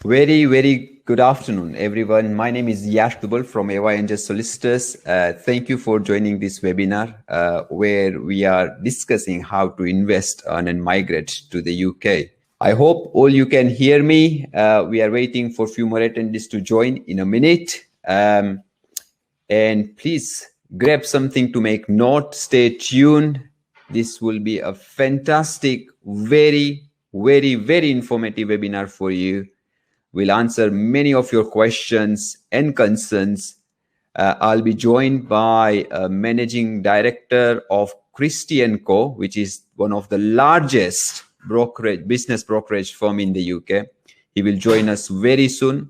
Very good afternoon, everyone. My name is Yash Dubal from J Solicitors. Thank you for joining this webinar where we are discussing how to invest and migrate to the UK. I hope all you can hear me. We are waiting for a few more attendees to join in a minute. And please grab something to make note. Stay tuned. This will be a fantastic, very informative webinar for you. We'll answer many of your questions and concerns. I'll be joined by a managing director of Christie Co., which is one of the largest business brokerage firm in the UK. He will join us very soon.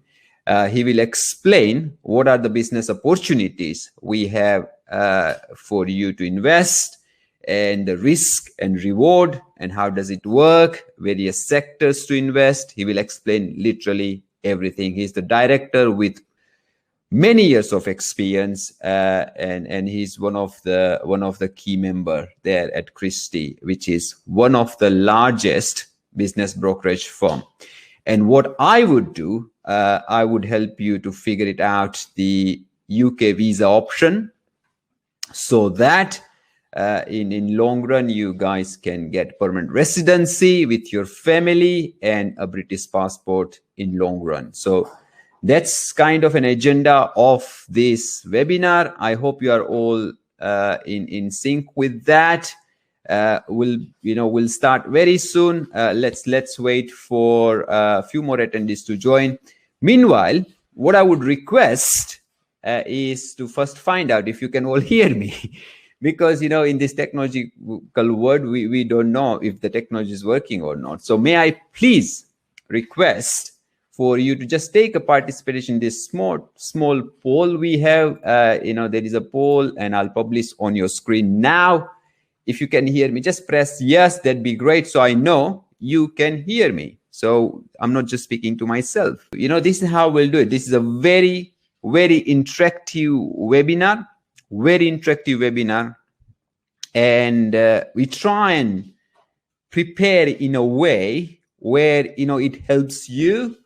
He will explain what are the business opportunities we have for you to invest, and the risk and reward, and how does it work, various sectors to invest. He will explain literally everything. He's the director with many years of experience, and he's one of the key member there at Christie, which is one of the largest business brokerage firm. And what I would do, I would help you to figure it out, the UK visa option, so that in long run, you guys can get permanent residency with your family and a British passport in long run. So that's kind of an agenda of this webinar. I hope you are all in sync with that. We'll start very soon. Let's wait for a few more attendees to join. Meanwhile, what I would request is to first find out if you can all hear me. Because, in this technological world, we don't know if the technology is working or not. So may I please request for you to just take a participation in this small poll we have. There is a poll, and I'll publish on your screen now. If you can hear me, just press yes. That'd be great. So I know you can hear me. So I'm not just speaking to myself. This is how we'll do it. This is a very interactive webinar. Very interactive webinar, and we try and prepare in a way where it helps you.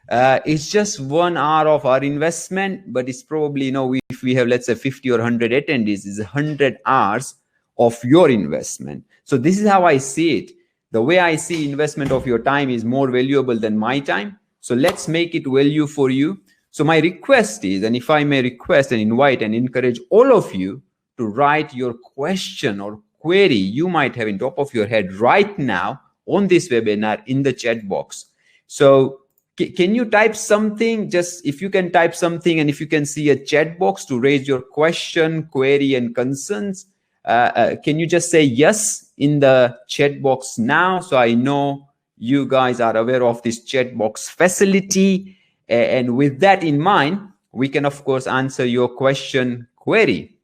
It's just 1 hour of our investment, but it's probably if we have, let's say, 50 or 100 attendees, it's 100 hours of your investment. So this is how I see it. The way I see investment of your time is more valuable than my time. So let's make it value for you. So my request is, and if I may request and invite and encourage all of you to write your question or query you might have in top of your head right now on this webinar in the chat box. So can you type something? Just if you can type something, and if you can see a chat box to raise your question, query, and concerns, can you just say yes in the chat box now? So I know you guys are aware of this chat box facility. And with that in mind, we can, of course, answer your question, query.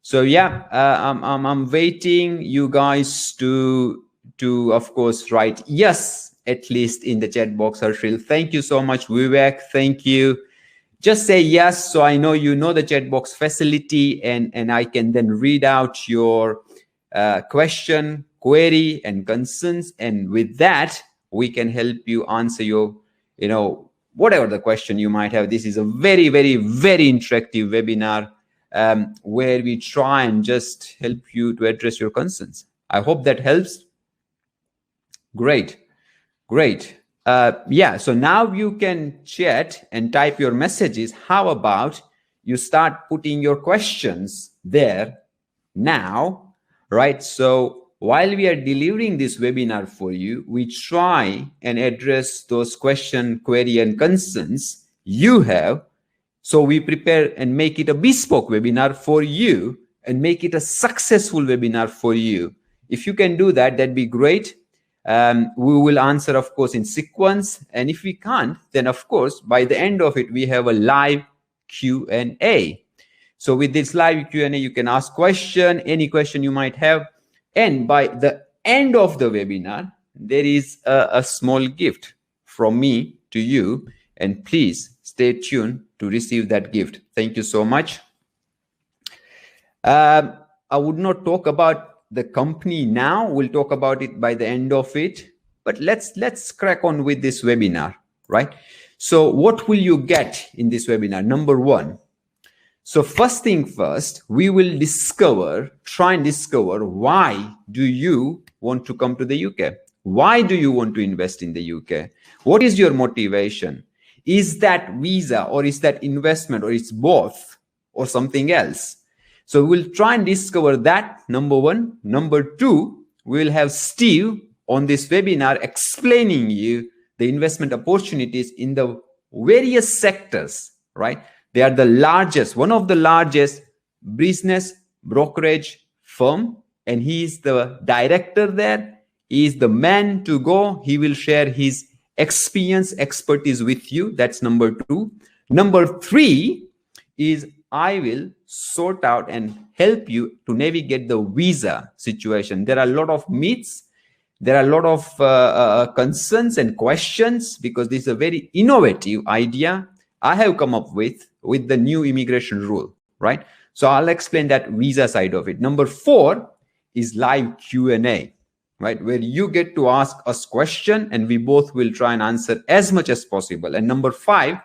So yeah, I'm waiting you guys to of course write yes, at least in the chat box. Harshil, thank you so much. Vivek, thank you. Just say yes, so I know you know the chat box facility, and I can then read out your question, query, and concerns. And with that, we can help you answer your, whatever the question you might have. This is a very interactive webinar where we try and just help you to address your concerns. I hope that helps. Great. Yeah, so now you can chat and type your messages. How about you start putting your questions there now, right? So while we are delivering this webinar for you, we try and address those question, query, and concerns you have. So we prepare and make it a bespoke webinar for you and make it a successful webinar for you. If you can do that, that'd be great. We will answer, of course, in sequence. And if we can't, then, of course, by the end of it, we have a live Q&A. So with this live Q&A, you can ask any question you might have. And by the end of the webinar, there is a small gift from me to you. And please stay tuned to receive that gift. Thank you so much. I would not talk about the company now. We'll talk about it by the end of it. But let's crack on with this webinar, right? So what will you get in this webinar? Number one, so first thing first, we will try and discover why do you want to come to the UK? Why do you want to invest in the UK? What is your motivation? Is that visa, or is that investment, or it's both, or something else? So we'll try and discover that, number one. Number two, we'll have Steve on this webinar explaining you the investment opportunities in the various sectors, right? They are the largest, one of the largest business brokerage firm, and he is the director there. He is the man to go. He will share his experience, expertise with you. That's number two. Number three is I will sort out and help you to navigate the visa situation. There are a lot of myths. There are a lot of concerns and questions, because this is a very innovative idea I have come up with the new immigration rule, right? So I'll explain that visa side of it. Number four is live Q&A, right? Where you get to ask us question and we both will try and answer as much as possible. And number five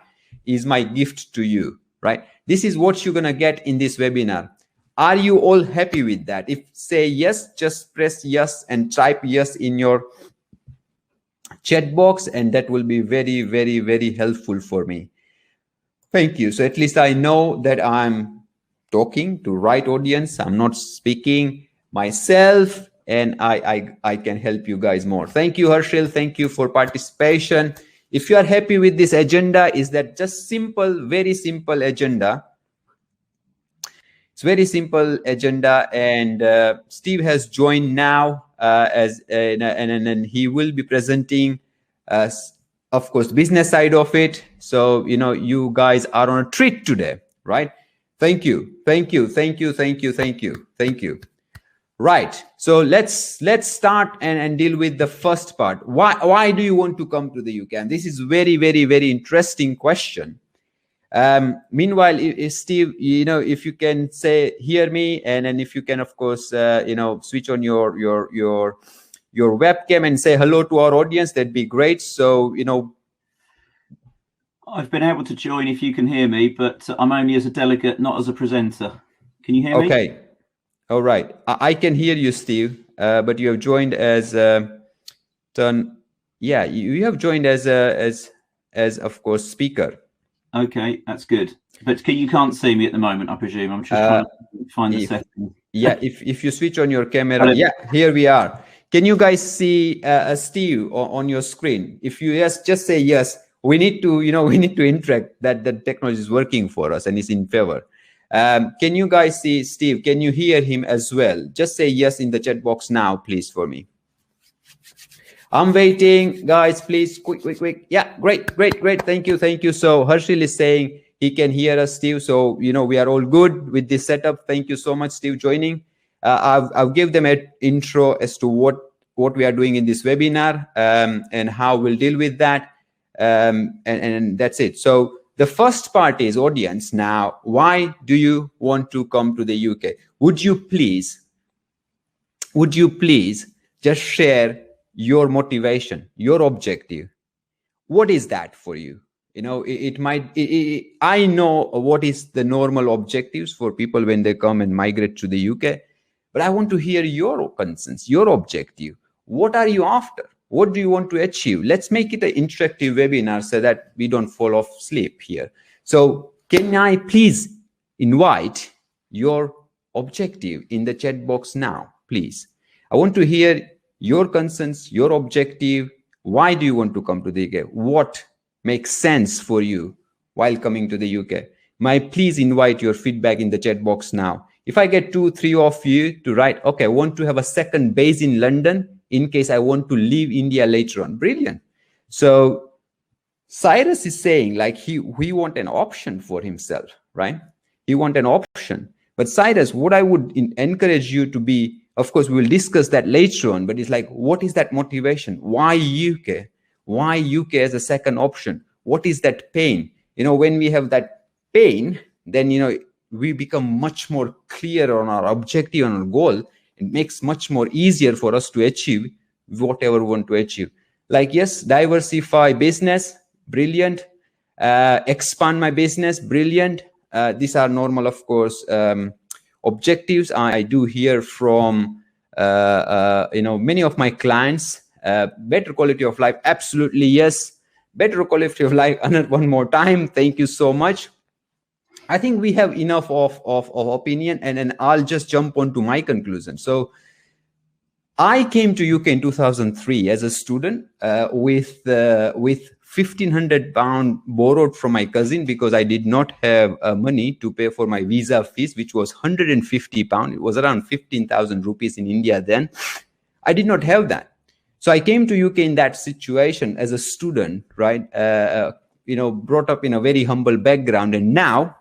is my gift to you, right? This is what you're going to get in this webinar. Are you all happy with that? If say yes, just press yes and type yes in your chat box, and that will be very, very, very helpful for me. Thank you. So at least I know that I'm talking to right audience. I'm not speaking myself, and I can help you guys more. Thank you, Herschel. Thank you for participation. If you are happy with this agenda, is that just simple, very simple agenda. It's very simple agenda, and Steve has joined now and he will be presenting of course, business side of it. So, you guys are on a treat today, right? Thank you. Thank you. Thank you. Thank you. Thank you. Thank you. Right. So let's start and deal with the first part. Why do you want to come to the UK? And this is very, very, very interesting question. Meanwhile, Steve, if you can hear me, and then if you can, of course, switch on your webcam and say hello to our audience, that'd be great. So, I've been able to join if you can hear me, but I'm only as a delegate, not as a presenter. Can you hear me? Okay. All right. I can hear you, Steve, but you have joined as you have joined as of course speaker. Okay, that's good. But you can't see me at the moment, I presume. I'm just trying to find the setting. Yeah, if you switch on your camera, yeah, here we are. Can you guys see Steve on your screen? If you just say yes. We need to interact that the technology is working for us and is in favor. Can you guys see Steve? Can you hear him as well? Just say yes in the chat box now, please, for me. I'm waiting, guys, please, quick. Yeah, great. Thank you. So Herschel is saying he can hear us, Steve. So, we are all good with this setup. Thank you so much, Steve, joining. I'll give them an intro as to what we are doing in this webinar and how we'll deal with that. And that's it. So the first part is audience. Now, why do you want to come to the UK? Would you please just share your motivation, your objective? What is that for you? I know what is the normal objectives for people when they come and migrate to the UK, but I want to hear your concerns, your objective. What are you after? What do you want to achieve? Let's make it an interactive webinar so that we don't fall off sleep here. So can I please invite your objective in the chat box now, please? I want to hear your concerns, your objective. Why do you want to come to the UK? What makes sense for you while coming to the UK? Please invite your feedback in the chat box now. If I get 2-3 of you to write, okay, I want to have a second base in London in case I want to leave India later on. Brilliant. So Cyrus is saying like he want an option for himself, right? He want an option. But Cyrus, what I would encourage you to be, of course, we will discuss that later on, but it's like, what is that motivation? Why UK? Why UK as a second option? What is that pain? When we have that pain, then, we become much more clear on our objective and our goal. It makes much more easier for us to achieve whatever we want to achieve. Like, yes, diversify business, brilliant. expand my business, brilliant. These are normal, of course, objectives. I do hear from many of my clients. Better quality of life, absolutely yes. Better quality of life, one more time. Thank you so much. I think we have enough of opinion, and then I'll just jump on to my conclusion. So I came to UK in 2003 as a student with £1,500 borrowed from my cousin, because I did not have money to pay for my visa fees, which was £150. It was around 15,000 rupees in India then. I did not have that. So I came to UK in that situation as a student, right? Brought up in a very humble background. And now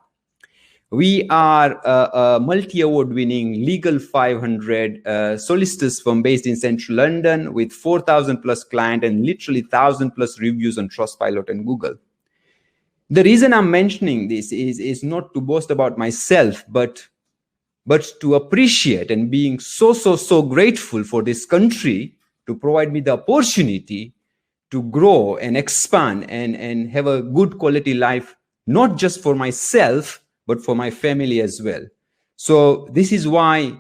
we are a multi-award winning Legal 500 solicitors firm based in central London with 4,000 plus clients and literally 1,000 plus reviews on Trustpilot and Google. The reason I'm mentioning this is not to boast about myself, but to appreciate and being so grateful for this country to provide me the opportunity to grow and expand and have a good quality life, not just for myself, but for my family as well. So this is why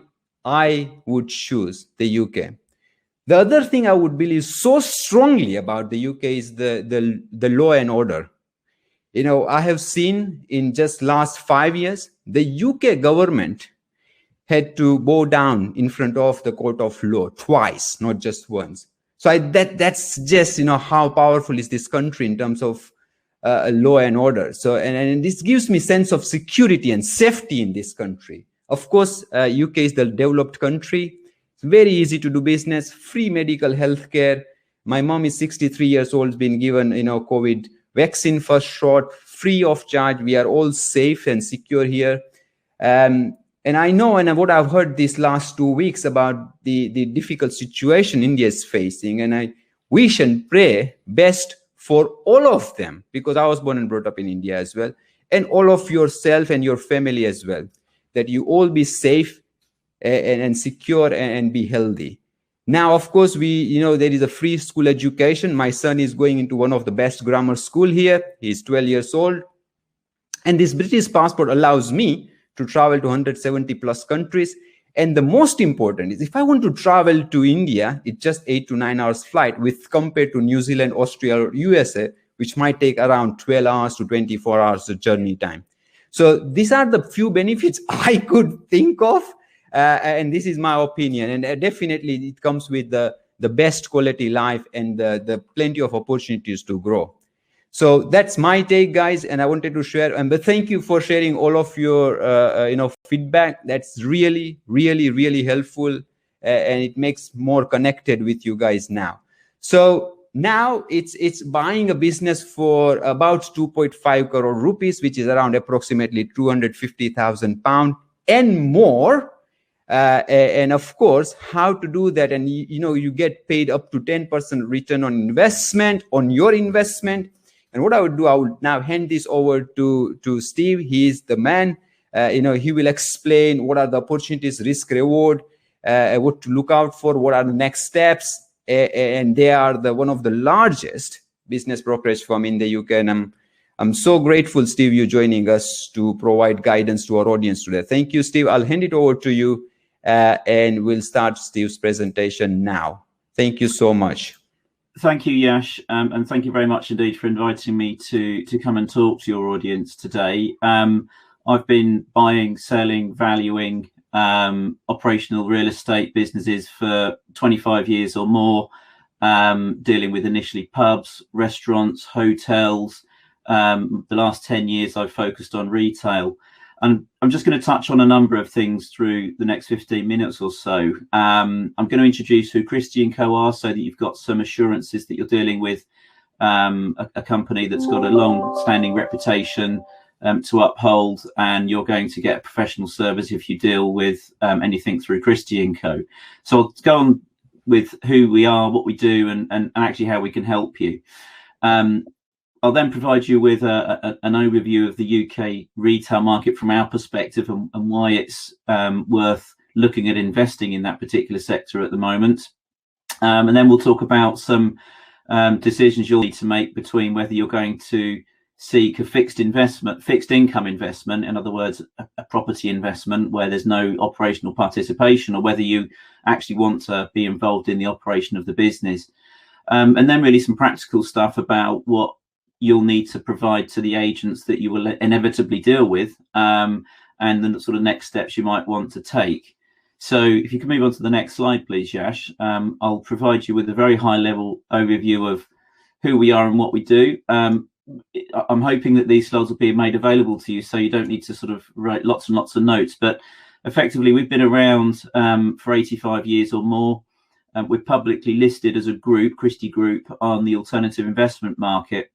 I would choose the UK. The other thing I would believe so strongly about the UK is the law and order. I have seen in just last 5 years, the UK government had to bow down in front of the court of law twice, not just once. So that's just, how powerful is this country in terms of law and order. So, and this gives me sense of security and safety in this country. Of course, UK is the developed country. It's very easy to do business, free medical health care. My mom is 63 years old, been given, COVID vaccine first shot, free of charge. We are all safe and secure here. And I know, and what I've heard these last 2 weeks about the difficult situation India is facing, and I wish and pray best for all of them, because I was born and brought up in India as well, and all of yourself and your family as well, that you all be safe and secure and be healthy. Now, of course, there is a free school education. My son is going into one of the best grammar school here. He's 12 years old. And this British passport allows me to travel to 170 plus countries. And the most important is, if I want to travel to India, it's just 8 to 9 hours flight, with compared to New Zealand, Austria, or USA, which might take around 12 hours to 24 hours of journey time. So these are the few benefits I could think of. And this is my opinion. And definitely it comes with the best quality life and the plenty of opportunities to grow. So that's my take, guys, and I wanted to share. But thank you for sharing all of your feedback. That's really helpful, and it makes more connected with you guys now. So now it's buying a business for about 2.5 crore rupees, which is around approximately 250,000 pounds and more. And of course, how to do that, and you get paid up to 10% return on investment on your investment. And what I would do, I would now hand this over to Steve. He is the man. He will explain what are the opportunities, risk, reward, what to look out for, what are the next steps. And they are one of the largest business brokerage firm in the UK. And I'm so grateful, Steve, you joining us to provide guidance to our audience today. Thank you, Steve. I'll hand it over to you, and we'll start Steve's presentation now. Thank you so much. Thank you, Yash, and thank you very much indeed for inviting me to come and talk to your audience today. I've been buying, selling, valuing operational real estate businesses for 25 years or more, dealing with initially pubs, restaurants, hotels. The last 10 years I've focused on retail. And I'm just going to touch on a number of things through the next 15 minutes or so. I'm going to introduce who Christie & Co are, so that you've got some assurances that you're dealing with a company that's got a long-standing reputation to uphold, and you're going to get a professional service if you deal with anything through Christie & Co. So I'll go on with who we are, what we do, and actually how we can help you. I'll then provide you with an overview of the UK retail market from our perspective, and why it's worth looking at investing in that particular sector at the moment. And then we'll talk about some decisions you'll need to make between whether you're going to seek a fixed income investment, in other words, a property investment where there's no operational participation, or whether you actually want to be involved in the operation of the business. And then really some practical stuff about what you'll need to provide to the agents that you will inevitably deal with, and the sort of next steps you might want to take. So if you can move on to the next slide, please, Yash. I'll provide you with a very high level overview of who we are and what we do. I'm hoping that these slides will be made available to you, so you don't need to sort of write lots and lots of notes. But effectively, we've been around for 85 years or more. We're publicly listed as a group, Christie Group, on the alternative investment market.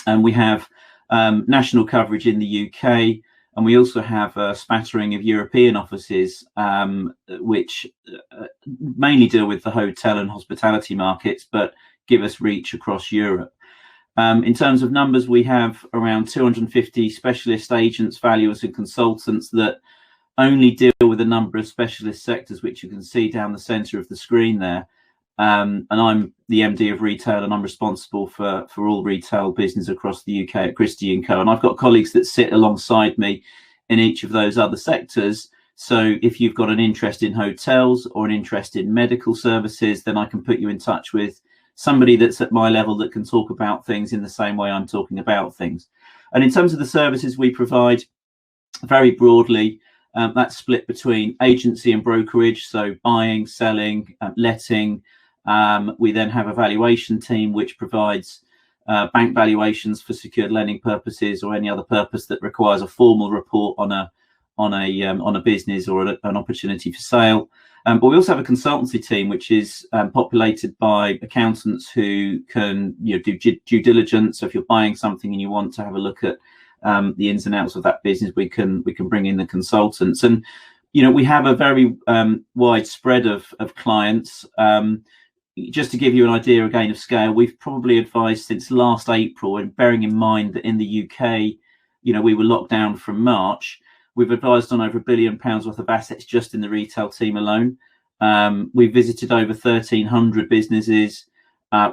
And we have national coverage in the UK. And we also have a spattering of European offices, which mainly deal with the hotel and hospitality markets, but give us reach across Europe. In terms of numbers, we have around 250 specialist agents, valuers and consultants that only deal with a number of specialist sectors, which you can see down the centre of the screen there. And I'm the MD of retail, and I'm responsible for all retail business across the UK at Christie & Co. And I've got colleagues that sit alongside me in each of those other sectors. So if you've got an interest in hotels or an interest in medical services, then I can put you in touch with somebody that's at my level that can talk about things in the same way I'm talking about things. And in terms of the services we provide, very broadly, that's split between agency and brokerage, so buying, selling, letting. We then have a valuation team which provides bank valuations for secured lending purposes or any other purpose that requires a formal report on a business or an opportunity for sale. But we also have a consultancy team which is populated by accountants who can do due diligence. So if you're buying something and you want to have a look at the ins and outs of that business, we can bring in the consultants. And we have a very wide spread of clients. Just to give you an idea again of scale, we've probably advised since last April, and bearing in mind that in the UK, we were locked down from March, we've advised on over £1 billion worth of assets just in the retail team alone. We've visited over 1,300 businesses.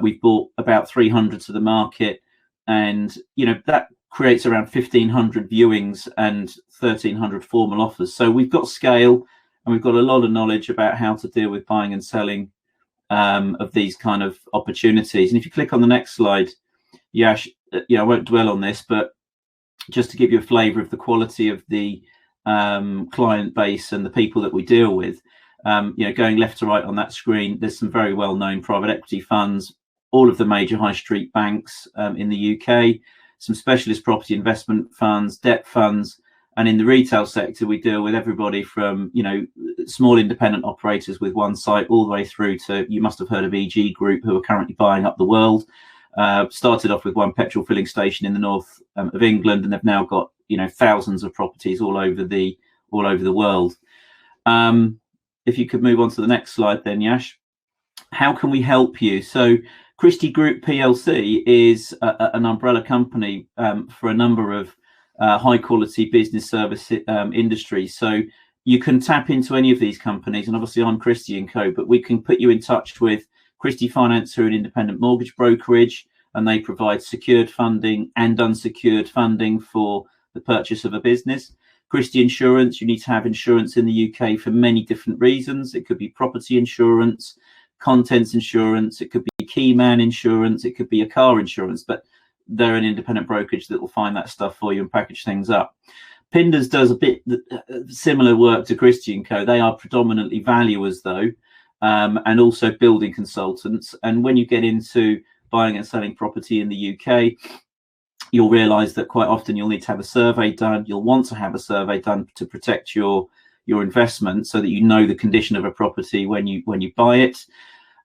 We've brought about 300 to the market, and that creates around 1,500 viewings and 1,300 formal offers. So we've got scale, and we've got a lot of knowledge about how to deal with buying and selling of these kind of opportunities. And if you click on the next slide, Yash, I won't dwell on this, but just to give you a flavour of the quality of the client base and the people that we deal with, going left to right on that screen, there's some very well-known private equity funds, all of the major high street banks in the UK, some specialist property investment funds, debt funds. And in the retail sector, we deal with everybody from, small independent operators with one site all the way through to, you must have heard of EG Group, who are currently buying up the world. Started off with one petrol filling station in the north of England, and they've now got, thousands of properties all over the world. If you could move on to the next slide then, Yash. How can we help you? So Christie Group PLC is an umbrella company for a number of high quality business service industries. So you can tap into any of these companies, and obviously I'm Christie & Co, but we can put you in touch with Christie Finance, who are an independent mortgage brokerage, and they provide secured funding and unsecured funding for the purchase of a business. Christie Insurance, you need to have insurance in the UK for many different reasons. It could be property insurance, contents insurance, it could be key man insurance, it could be a car insurance, but they're an independent brokerage that will find that stuff for you and package things up. Pinders does a bit similar work to Christie & Co. They are predominantly valuers though, and also building consultants. And when you get into buying and selling property in the UK, you'll realise that quite often you'll need to have a survey done. You'll want to have a survey done to protect your investment, so that you know the condition of a property when you buy it.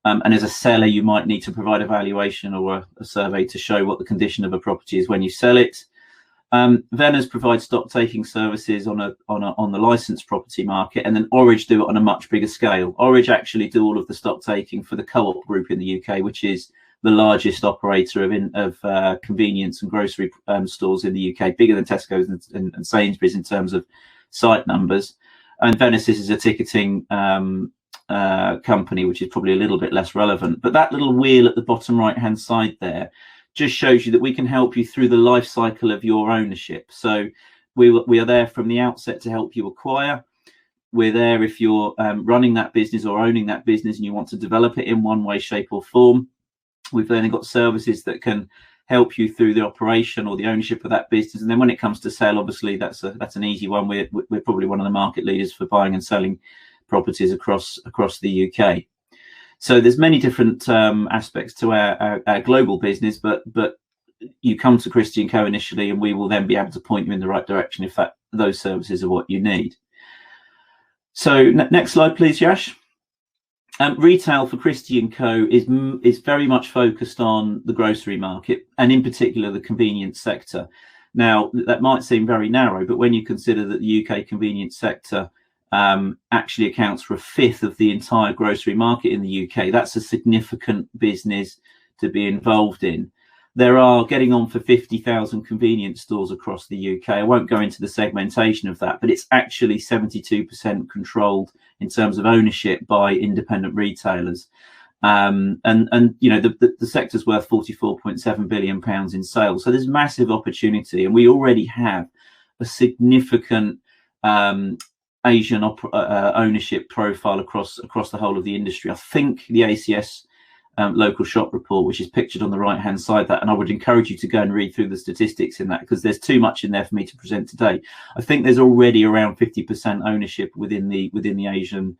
And as a seller, you might need to provide a valuation or a survey to show what the condition of a property is when you sell it. Venners provide stock taking services on the licensed property market, and then Orridge do it on a much bigger scale. Orridge actually do all of the stock taking for the Co-op Group in the UK, which is the largest operator of convenience and grocery stores in the UK, bigger than Tesco's and Sainsbury's in terms of site numbers. And Venice is a ticketing company, which is probably a little bit less relevant. But that little wheel at the bottom right hand side there just shows you that we can help you through the life cycle of your ownership. So we are there from the outset to help you acquire. We're there if you're running that business or owning that business and you want to develop it in one way, shape or form. We've then got services that can help you through the operation or the ownership of that business. And then when it comes to sale, obviously that's an easy one. We're probably one of the market leaders for buying and selling properties across the UK. So there's many different aspects to our global business, but you come to Christie & Co initially, and we will then be able to point you in the right direction if those services are what you need. So next slide, please, Yash. Retail for Christie & Co is very much focused on the grocery market, and in particular the convenience sector. Now, that might seem very narrow, but when you consider that the UK convenience sector actually accounts for a fifth of the entire grocery market in the UK, that's a significant business to be involved in. There are getting on for 50,000 convenience stores across the UK. I won't go into the segmentation of that, but it's actually 72% controlled in terms of ownership by independent retailers. And you know, the sector's worth £44.7 billion in sales. So there's massive opportunity, and we already have a significant Asian ownership profile across the whole of the industry. I think the ACS local shop report, which is pictured on the right hand side, that, and I would encourage you to go and read through the statistics in that, because there's too much in there for me to present today. I think there's already around 50% ownership within the Asian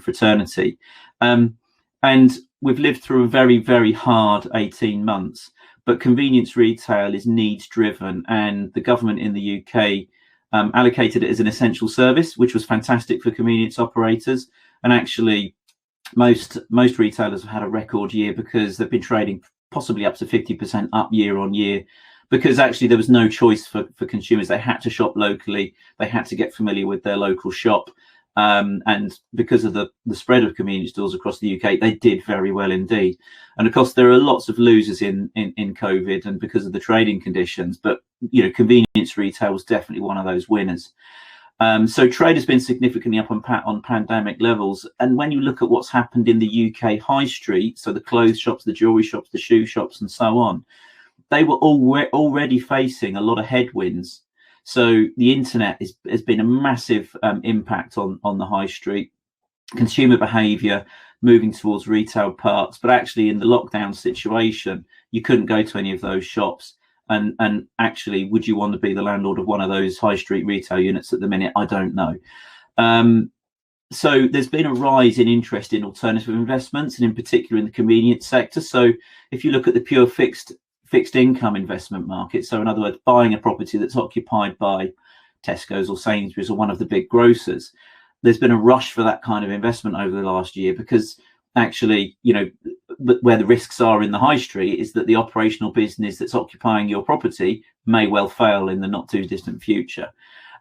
fraternity, and we've lived through a very, very hard 18 months. But convenience retail is needs driven, and the government in the UK allocated it as an essential service, which was fantastic for convenience operators. And actually most retailers have had a record year because they've been trading possibly up to 50% up year on year, because actually there was no choice for consumers. They had to shop locally, they had to get familiar with their local shop, and because of the spread of convenience stores across the UK, they did very well indeed. And of course there are lots of losers in COVID and because of the trading conditions, but you know, convenience retail was definitely one of those winners. So trade has been significantly up on pandemic levels. And when you look at what's happened in the UK high street, so the clothes shops, the jewelry shops, the shoe shops and so on, they were already facing a lot of headwinds. So the internet has been a massive impact on the high street, consumer behaviour moving towards retail parks. But actually in the lockdown situation, you couldn't go to any of those shops. And actually, would you want to be the landlord of one of those high street retail units at the minute? I don't know. So there's been a rise in interest in alternative investments, and in particular in the convenience sector. So if you look at the pure fixed income investment market, so in other words, buying a property that's occupied by Tesco's or Sainsbury's or one of the big grocers, there's been a rush for that kind of investment over the last year, because actually, you know, where the risks are in the high street is that the operational business that's occupying your property may well fail in the not too distant future.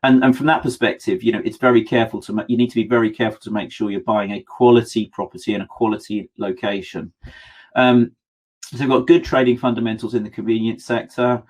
And from that perspective, you know, it's very careful you need to be very careful to make sure you're buying a quality property in a quality location. So we've got good trading fundamentals in the convenience sector.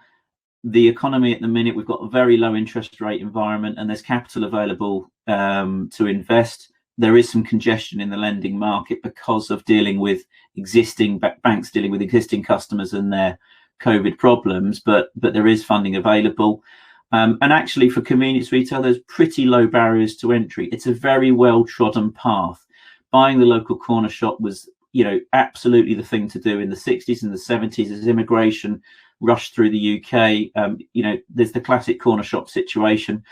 The economy at the minute, we've got a very low interest rate environment, and there's capital available to invest. There is some congestion in the lending market because of dealing with existing banks, dealing with existing customers and their COVID problems, but there is funding available. And actually for convenience retail, there's pretty low barriers to entry. It's a very well trodden path. Buying the local corner shop was, you know, absolutely the thing to do in the 60s and the 70s as immigration rushed through the UK. You know, there's the classic corner shop situation.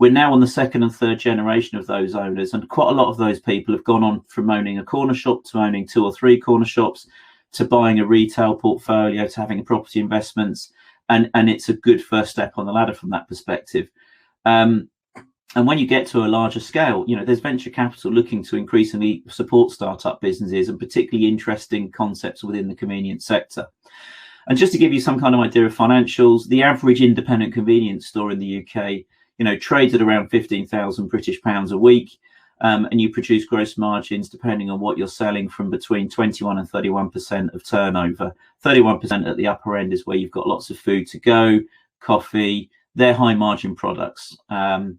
We're now on the second and third generation of those owners, and quite a lot of those people have gone on from owning a corner shop to owning 2 or 3 corner shops to buying a retail portfolio to having property investments, and it's a good first step on the ladder from that perspective. And when you get to a larger scale, you know, there's venture capital looking to increasingly support startup businesses and particularly interesting concepts within the convenience sector. And just to give you some kind of idea of financials, the average independent convenience store in the UK, you know, trades at around £15,000 a week, and you produce gross margins depending on what you're selling from between 21 and 31% of turnover. 31% at the upper end is where you've got lots of food to go, coffee. They're high margin products. And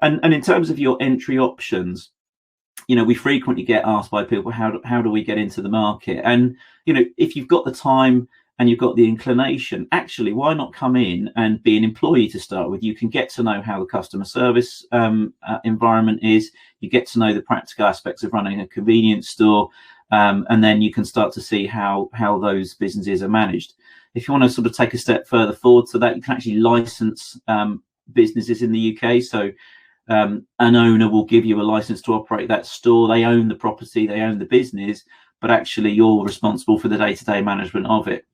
in terms of your entry options, you know, we frequently get asked by people, how do we get into the market? And, you know, if you've got the time and you've got the inclination, actually, why not come in and be an employee to start with? You can get to know how the customer service environment is. You get to know the practical aspects of running a convenience store, and then you can start to see how those businesses are managed. If you want to sort of take a step further forward to that, you can actually license businesses in the UK. So an owner will give you a license to operate that store. They own the property, they own the business, but actually you're responsible for the day-to-day management of it,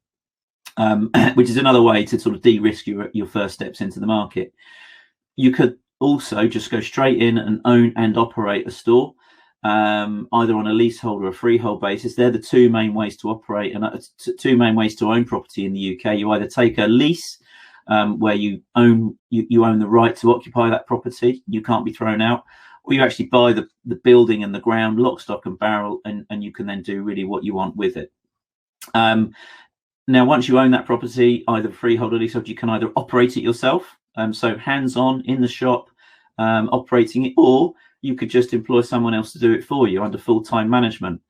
which is another way to sort of de-risk your first steps into the market. You could also just go straight in and own and operate a store, either on a leasehold or a freehold basis. They're the two main ways to operate and two main ways to own property in the UK. You either take a lease, where you own the right to occupy that property, you can't be thrown out, or you actually buy the building and the ground, lock, stock and barrel, and you can then do really what you want with it. Now, once you own that property, either freehold or leasehold, you can either operate it yourself, so hands-on in the shop, operating it, or you could just employ someone else to do it for you under full-time management,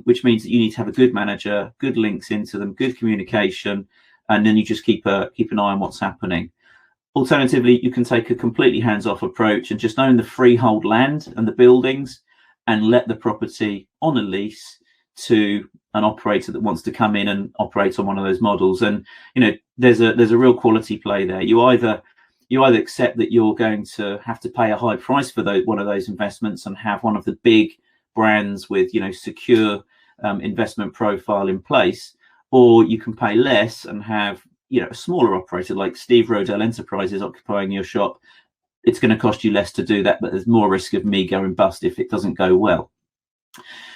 which means that you need to have a good manager, good links into them, good communication, and then you just keep an eye on what's happening. Alternatively, you can take a completely hands-off approach and just own the freehold land and the buildings and let the property on a lease to an operator that wants to come in and operate on one of those models. And there's a real quality play there. You either accept that you're going to have to pay a high price for one of those investments and have one of the big brands with secure investment profile in place, or you can pay less and have a smaller operator like Steve Rodell Enterprises occupying your shop. It's going to cost you less to do that, but there's more risk of me going bust if it doesn't go well.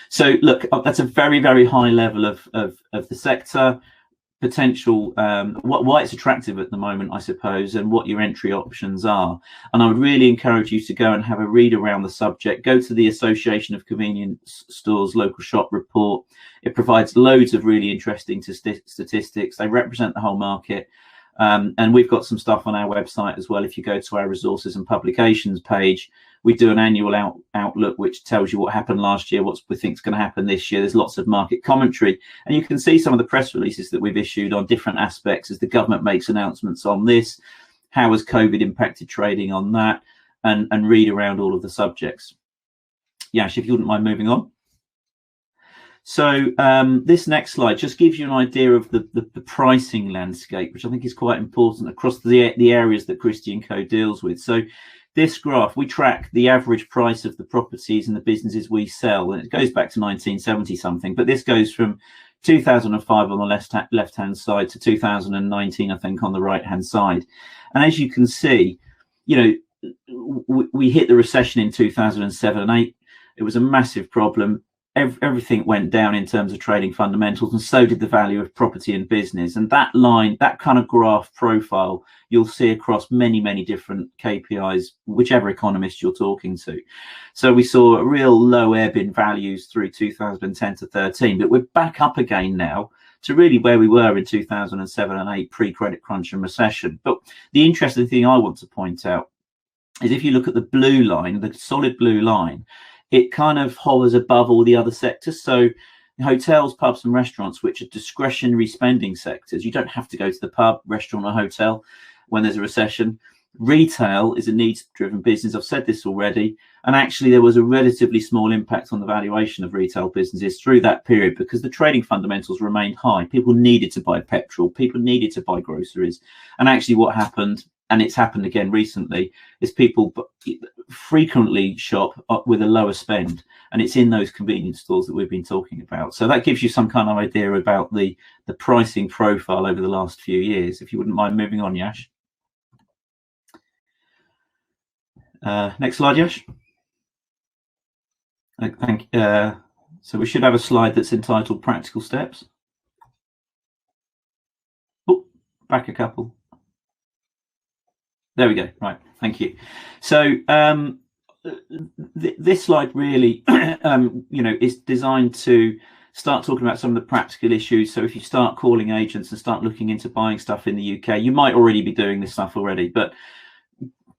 So look, that's a very, very high level of the sector potential, why it's attractive at the moment, I suppose, and what your entry options are. And I would really encourage you to go and have a read around the subject. Go to the Association of Convenience Stores local shop report. It provides loads of really interesting statistics. They represent the whole market. And we've got some stuff on our website as well. If you go to our resources and publications page, we do an annual outlook which tells you what happened last year, what we think is going to happen this year. There's lots of market commentary, and you can see some of the press releases that we've issued on different aspects as the government makes announcements on this. How has COVID impacted trading on that, and read around all of the subjects. Yash, if you wouldn't mind moving on. So this next slide just gives you an idea of the pricing landscape, which I think is quite important across the areas that Christie & Co deals with. So this graph, we track the average price of the properties and the businesses we sell, and it goes back to 1970 something, but this goes from 2005 on the left-hand side to 2019, I think, on the right-hand side. And as you can see, we hit the recession in 2007 and 8. It was a massive problem. Everything went down in terms of trading fundamentals, and so did the value of property and business. And that line, that kind of graph profile, you'll see across many, many different KPIs, whichever economist you're talking to. So we saw a real low ebb in values through 2010 to 13, but we're back up again now to really where we were in 2007 and 8, pre-credit crunch and recession. But the interesting thing I want to point out is if you look at the blue line, the solid blue line, it kind of hovers above all the other sectors. So hotels, pubs and restaurants, which are discretionary spending sectors, you don't have to go to the pub, restaurant or hotel when there's a recession. Retail is a needs-driven business. I've said this already. And actually, there was a relatively small impact on the valuation of retail businesses through that period because the trading fundamentals remained high. People needed to buy petrol. People needed to buy groceries. And actually what happened, and it's happened again recently, is people frequently shop with a lower spend, and it's in those convenience stores that we've been talking about. So that gives you some kind of idea about the pricing profile over the last few years. If you wouldn't mind moving on, Yash. Next slide, Yash. Thank you. So we should have a slide that's entitled Practical Steps. Oh, back a couple. There we go. Right. Thank you. So this slide really, is designed to start talking about some of the practical issues. So if you start calling agents and start looking into buying stuff in the UK, you might already be doing this stuff already, but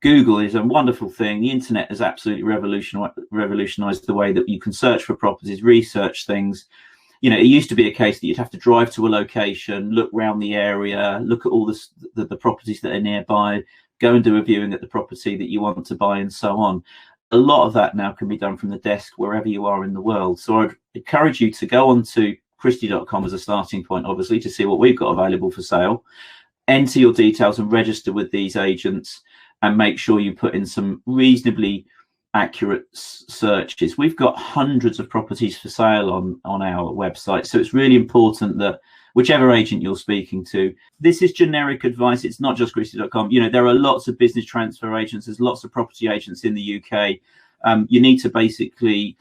Google is a wonderful thing. The internet has absolutely revolutionized the way that you can search for properties, research things. it used to be a case that you'd have to drive to a location, look around the area, look at all the properties that are nearby, go and do a viewing at the property that you want to buy, and so on. A lot of that now can be done from the desk wherever you are in the world. So I'd encourage you to go on to Christie.com as a starting point, obviously, to see what we've got available for sale. Enter your details and register with these agents, and make sure you put in some reasonably accurate searches. We've got hundreds of properties for sale on our website, so it's really important that whichever agent you're speaking to, this is generic advice. It's not just Christie.com. There are lots of business transfer agents. There's lots of property agents in the UK. You need to basically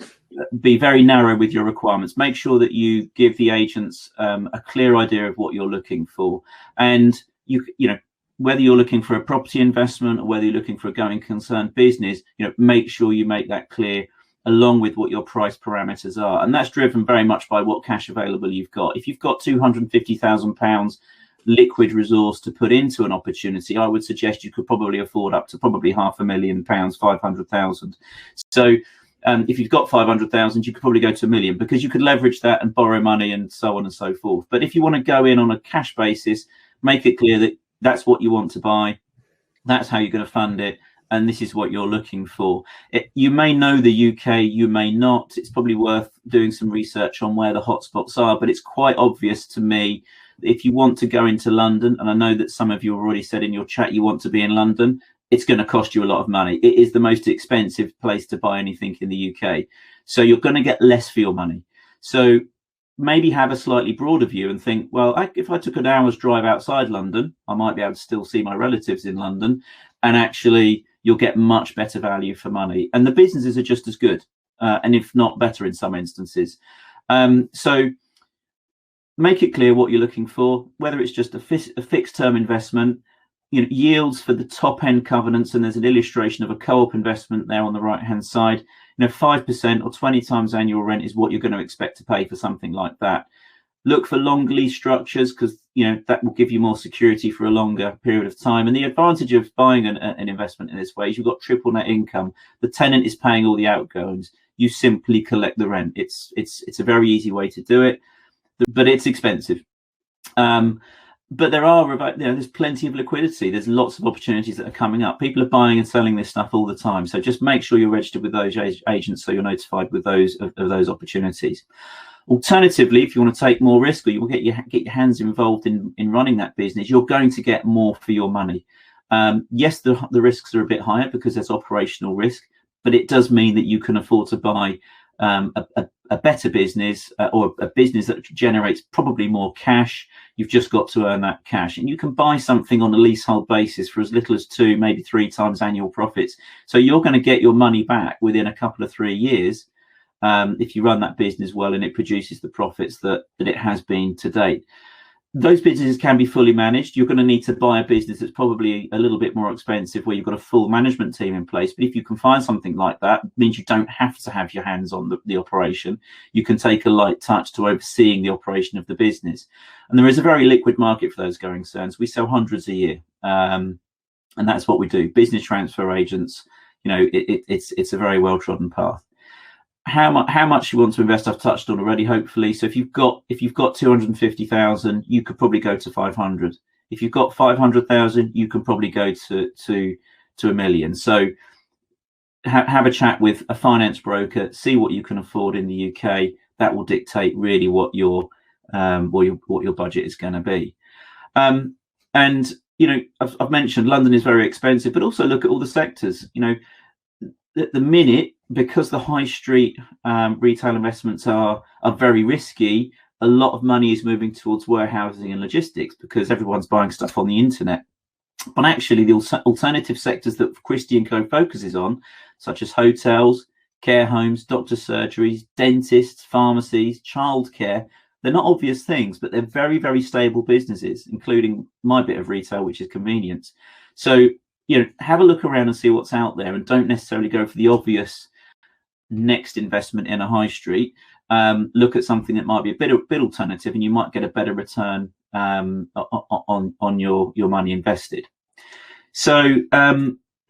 be very narrow with your requirements. Make sure that you give the agents a clear idea of what you're looking for, and whether you're looking for a property investment or whether you're looking for a going concern business, make sure you make that clear, along with what your price parameters are. And that's driven very much by what cash available you've got. If you've got £250,000 liquid resource to put into an opportunity, I would suggest you could probably afford up to probably £500,000, 500,000. So if you've got 500,000, you could probably go to £1 million, because you could leverage that and borrow money and so on and so forth. But if you want to go in on a cash basis, make it clear that that's what you want to buy, that's how you're going to fund it, and this is what you're looking for. You may know the UK, you may not. It's probably worth doing some research on where the hotspots are, but it's quite obvious to me that if you want to go into London, and I know that some of you have already said in your chat you want to be in London, it's going to cost you a lot of money. It is the most expensive place to buy anything in the UK. So you're going to get less for your money. So maybe have a slightly broader view and think, well, if I took an hour's drive outside London, I might be able to still see my relatives in London, and actually you'll get much better value for money. And the businesses are just as good, and if not better in some instances. So make it clear what you're looking for, whether it's just a fixed term investment, yields for the top end covenants, and there's an illustration of a co-op investment there on the right hand side. 5% or 20 times annual rent is what you're going to expect to pay for something like that. Look for long lease structures, because that will give you more security for a longer period of time. And the advantage of buying an investment in this way is you've got triple net income. The tenant is paying all the outgoings. You simply collect the rent. It's a very easy way to do it, but it's expensive. But there's plenty of liquidity. There's lots of opportunities that are coming up. People are buying and selling this stuff all the time. So just make sure you're registered with those agents, so you're notified with those opportunities. Alternatively, if you want to take more risk, or you will get your hands involved in running that business, you're going to get more for your money. Yes, the risks are a bit higher because there's operational risk, but it does mean that you can afford to buy a better business, or a business that generates probably more cash. You've just got to earn that cash, and you can buy something on a leasehold basis for as little as 2, maybe 3 times annual profits. So you're going to get your money back within a couple of 3 years if you run that business well and it produces the profits that it has been to date. Those businesses can be fully managed. You're going to need to buy a business that's probably a little bit more expensive, where you've got a full management team in place. But if you can find something like that, it means you don't have to have your hands on the operation. You can take a light touch to overseeing the operation of the business. And there is a very liquid market for those going concerns. We sell hundreds a year, and that's what we do. Business transfer agents, it's a very well-trodden path. How much you want to invest, I've touched on already, hopefully. So if you've got 250,000, you could probably go to 500. If you've got 500,000, you can probably go to $1 million. So have a chat with a finance broker, see what you can afford in the UK. That will dictate really what your budget is going to be. And I've mentioned London is very expensive, but also look at all the sectors. At the minute, because the high street retail investments are very risky, a lot of money is moving towards warehousing and logistics because everyone's buying stuff on the internet. But actually, the alternative sectors that Christie & Co focuses on, such as hotels, care homes, doctor surgeries, dentists, pharmacies, childcare, they're not obvious things, but they're very, very stable businesses, including my bit of retail, which is convenience. So have a look around and see what's out there, and don't necessarily go for the obvious next investment in a high street. Look at something that might be a bit alternative, and you might get a better return on your money invested. So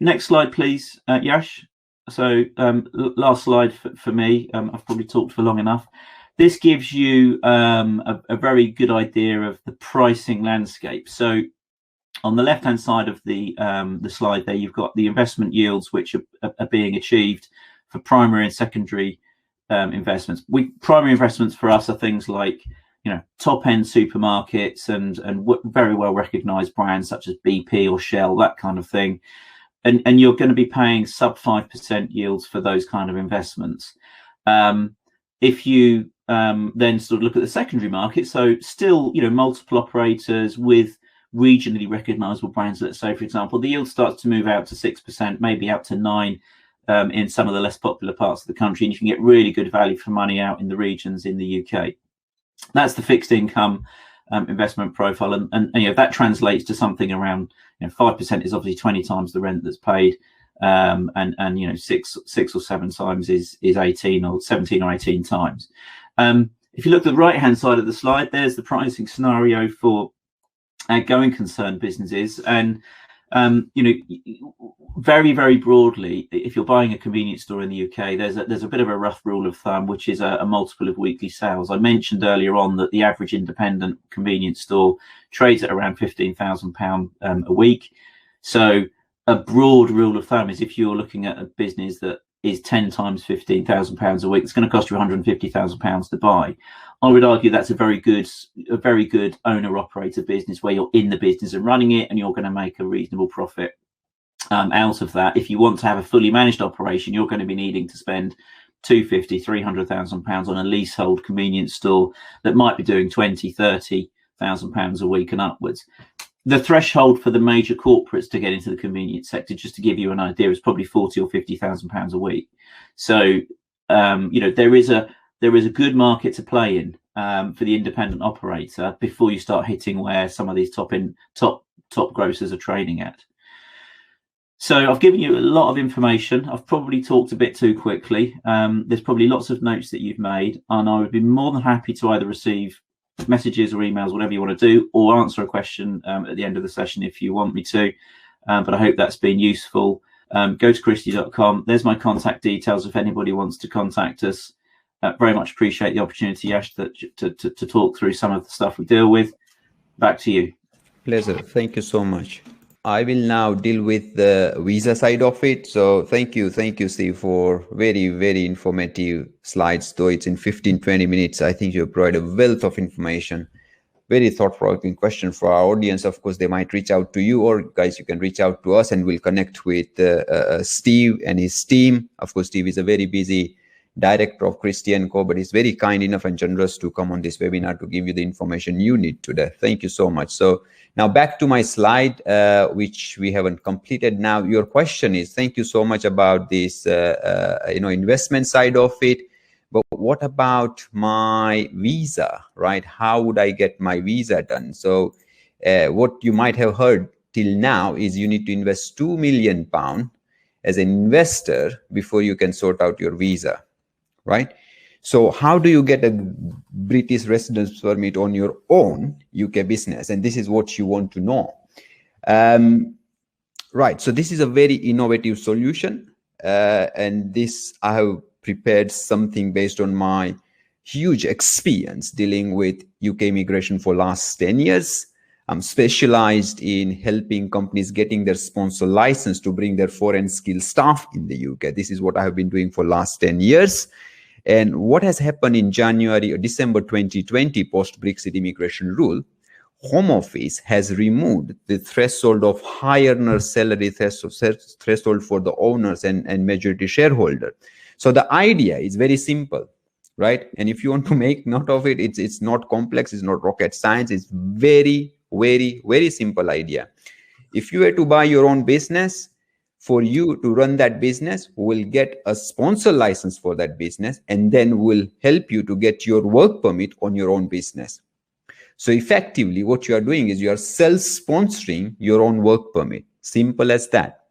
next slide, please, Yash. So last slide for me. I've probably talked for long enough. This gives you a very good idea of the pricing landscape. So on the left-hand side of the slide there, you've got the investment yields which are being achieved for primary and secondary investments. Primary investments for us are things like, you know, top-end supermarkets and very well recognised brands such as BP or Shell, that kind of thing. And you're going to be paying sub 5% yields for those kind of investments. If you then sort of look at the secondary market, so still, you know, multiple operators with regionally recognisable brands, let's say, for example, the yield starts to move out to 6%, maybe out to 9%. In some of the less popular parts of the country, and you can get really good value for money out in the regions in the UK. That's the fixed income investment profile, and you know, that translates to something around, you know, 5% is obviously 20 times the rent that's paid, and you know, six or seven times is 18 or 17 or 18 times. If you look at the right hand side of the slide, there's the pricing scenario for going concern businesses, and you know, very, very broadly, if you're buying a convenience store in the UK, there's a bit of a rough rule of thumb, which is a multiple of weekly sales. I mentioned earlier on that the average independent convenience store trades at around £15,000 a week. So a broad rule of thumb is if you're looking at a business that is 10 times £15,000 a week, it's going to cost you £150,000 to buy. I would argue that's a very good owner-operator business where you're in the business and running it, and you're going to make a reasonable profit out of that. If you want to have a fully managed operation, you're going to be needing to spend £250,000-300,000 on a leasehold convenience store that might be doing £20,000-30,000 a week and upwards. The threshold for the major corporates to get into the convenience sector, just to give you an idea, is probably £40,000 or £50,000 a week. So you know, there is a good market to play in for the independent operator before you start hitting where some of these top grocers are trading at. So I've given you a lot of information. I've probably talked a bit too quickly. There's probably lots of notes that you've made, and I would be more than happy to either receive messages or emails, whatever you want to do, or answer a question at the end of the session if you want me to. But I hope that's been useful. Go to christie.com. There's my contact details if anybody wants to contact us. Very much appreciate the opportunity, Yash, to talk through some of the stuff we deal with. Back to you. Pleasure. Thank you so much. I will now deal with the visa side of it. So thank you, Steve, for very, very informative slides. Though it's in 15-20 minutes, I think you provide a wealth of information. Very thought-provoking question for our audience. Of course, they might reach out to you, or guys, you can reach out to us and we'll connect with Steve and his team. Of course, Steve is a very busy director of Christie & Co, but he's very kind enough and generous to come on this webinar to give you the information you need today. Thank you so much. So now back to my slide, which we haven't completed. Now your question is, thank you so much about this, investment side of it. But what about my visa, right? How would I get my visa done? So what you might have heard till now is you need to invest £2 million as an investor before you can sort out your visa, right? So how do you get a British residence permit on your own UK business? And this is what you want to know. Right, so this is a very innovative solution. And this, I have prepared something based on my huge experience dealing with UK immigration for last 10 years. I'm specialized in helping companies getting their sponsor license to bring their foreign skilled staff in the UK. This is what I have been doing for last 10 years. And what has happened in January or December 2020 post-Brexit immigration rule, Home Office has removed the threshold of high earner salary threshold for the owners and majority shareholder. So the idea is very simple, right? And if you want to make note of it, it's not complex, it's not rocket science, it's very, very, very simple idea. If you were to buy your own business, for you to run that business, we'll get a sponsor license for that business, and then we'll help you to get your work permit on your own business. So effectively, what you are doing is you are self-sponsoring your own work permit. Simple as that.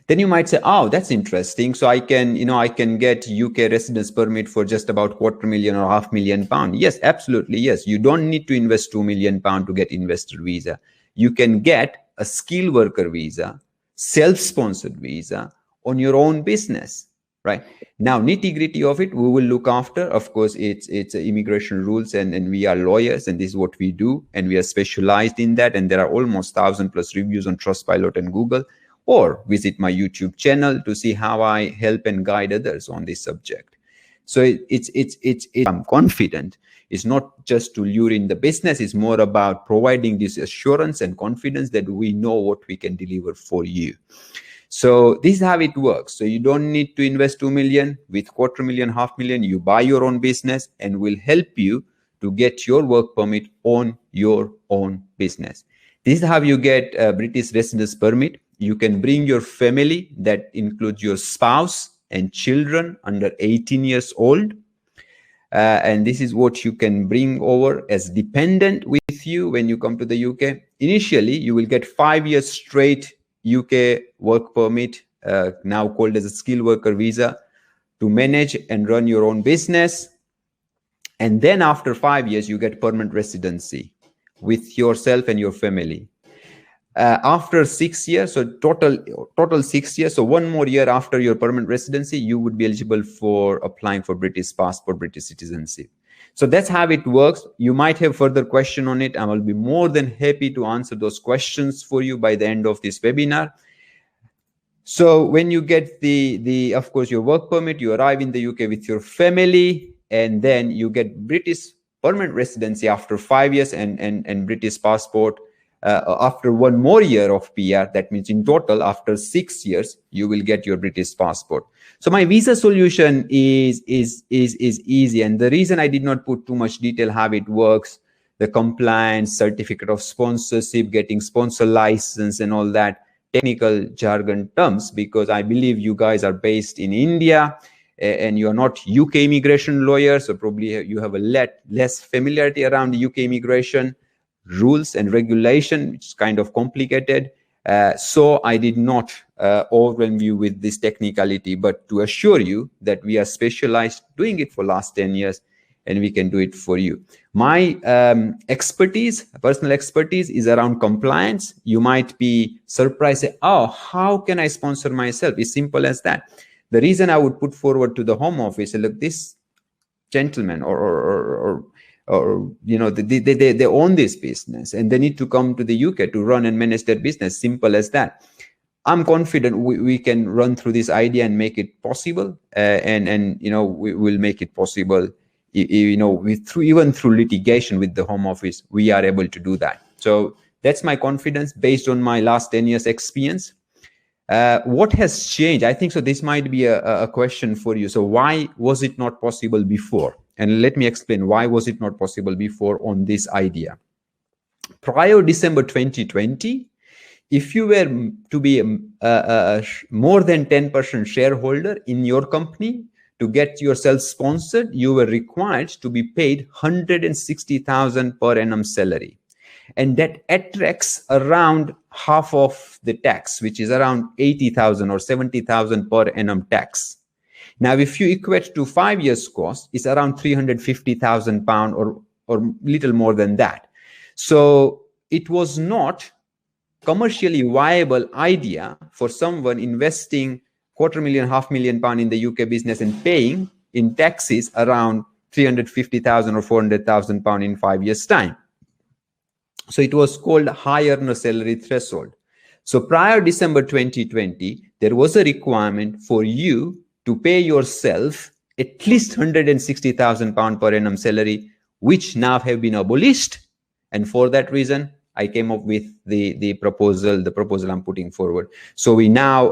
Then you might say, oh, that's interesting. So I can get UK residence permit for just about £250,000 or £500,000. Yes, absolutely. Yes. You don't need to invest £2 million to get investor visa. You can get a skilled worker visa, self-sponsored visa on your own business, right? Now, nitty-gritty of it, we will look after. Of course, it's immigration rules, and we are lawyers, and this is what we do, and we are specialized in that. And there are almost 1,000+ reviews on Trustpilot and Google. Or visit my YouTube channel to see how I help and guide others on this subject. So I'm confident. It's not just to lure in the business. It's more about providing this assurance and confidence that we know what we can deliver for you. So this is how it works. So you don't need to invest 2 million. With 250,000, 500,000, you buy your own business, and will help you to get your work permit on your own business. This is how you get a British residence permit. You can bring your family, that includes your spouse and children under 18 years old. And this is what you can bring over as dependent with you when you come to the UK. Initially, you will get 5 years straight UK work permit, now called as a skilled worker visa, to manage and run your own business. And then after 5 years, you get permanent residency with yourself and your family. After 6 years, so total 6 years, so 1 more year after your permanent residency, you would be eligible for applying for British passport, British citizenship. So that's how it works. You might have further question on it. I will be more than happy to answer those questions for you by the end of this webinar. So when you get of course, your work permit, you arrive in the UK with your family, and then you get British permanent residency after 5 years, and British passport after 1 more year of PR. That means in total, after 6 years, you will get your British passport. So my visa solution is easy. And the reason I did not put too much detail how it works, the compliance, certificate of sponsorship, getting sponsor license and all that technical jargon terms, because I believe you guys are based in India and you're not UK immigration lawyers. So probably you have a less familiarity around the UK immigration rules and regulation, which is kind of complicated. So I did not overwhelm you with this technicality, but to assure you that we are specialized doing it for last 10 years, and we can do it for you. My personal expertise is around compliance. You might be surprised, say, oh, how can I sponsor myself? It's simple as that. The reason I would put forward to the Home Office, look, this gentleman or they own this business, and they need to come to the UK to run and manage their business. Simple as that. I'm confident we can run through this idea and make it possible, and we will make it possible. Even through litigation with the Home Office, we are able to do that. So that's my confidence based on my last 10 years experience. What has changed? I think so. This might be a question for you. So why was it not possible before? And let me explain why was it not possible before on this idea. Prior December 2020, if you were to be more than 10% shareholder in your company, to get yourself sponsored, you were required to be paid 160,000 per annum salary. And that attracts around half of the tax, which is around 80,000 or 70,000 per annum tax. Now, if you equate to 5 years cost, it's around 350,000 pound or little more than that. So it was not commercially viable idea for someone investing 250,000, 500,000 pound in the UK business and paying in taxes around 350,000 or 400,000 pound in 5 years' time. So it was called high earner salary threshold. So prior December 2020, there was a requirement for you to pay yourself at least 160,000 pound per annum salary, which now have been abolished. And for that reason, I came up with the proposal I'm putting forward. So we now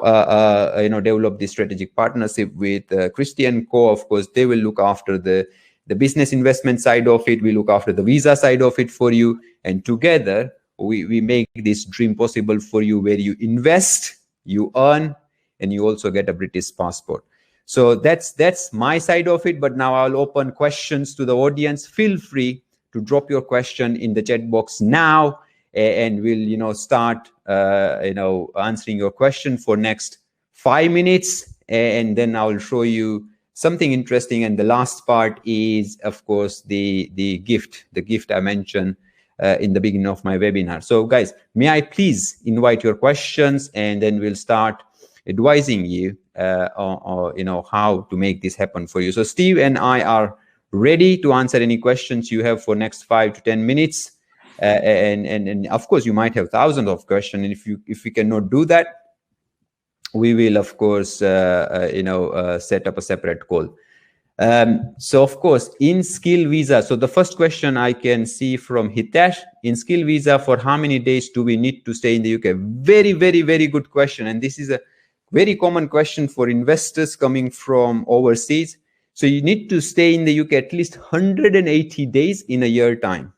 develop this strategic partnership with Christie & Co. Of course, they will look after the business investment side of it. We look after the visa side of it for you. And together, we make this dream possible for you, where you invest, you earn, and you also get a British passport. So that's my side of it. But now I'll open questions to the audience. Feel free to drop your question in the chat box now, and we'll start answering your question for next 5 minutes, and then I'll show you something interesting. And the last part is, of course, the gift I mentioned in the beginning of my webinar. So guys, may I please invite your questions, and then we'll start advising you how to make this happen for you. So Steve and I are ready to answer any questions you have for next 5 to 10 minutes. And of course, you might have thousands of questions. And if we cannot do that, we will, of course, set up a separate call. So of course, in skill visa, so the first question I can see from Hitesh, in skill visa, for how many days do we need to stay in the UK? Very, very, very good question. And this is a very common question for investors coming from overseas. So you need to stay in the UK at least 180 days in a year time.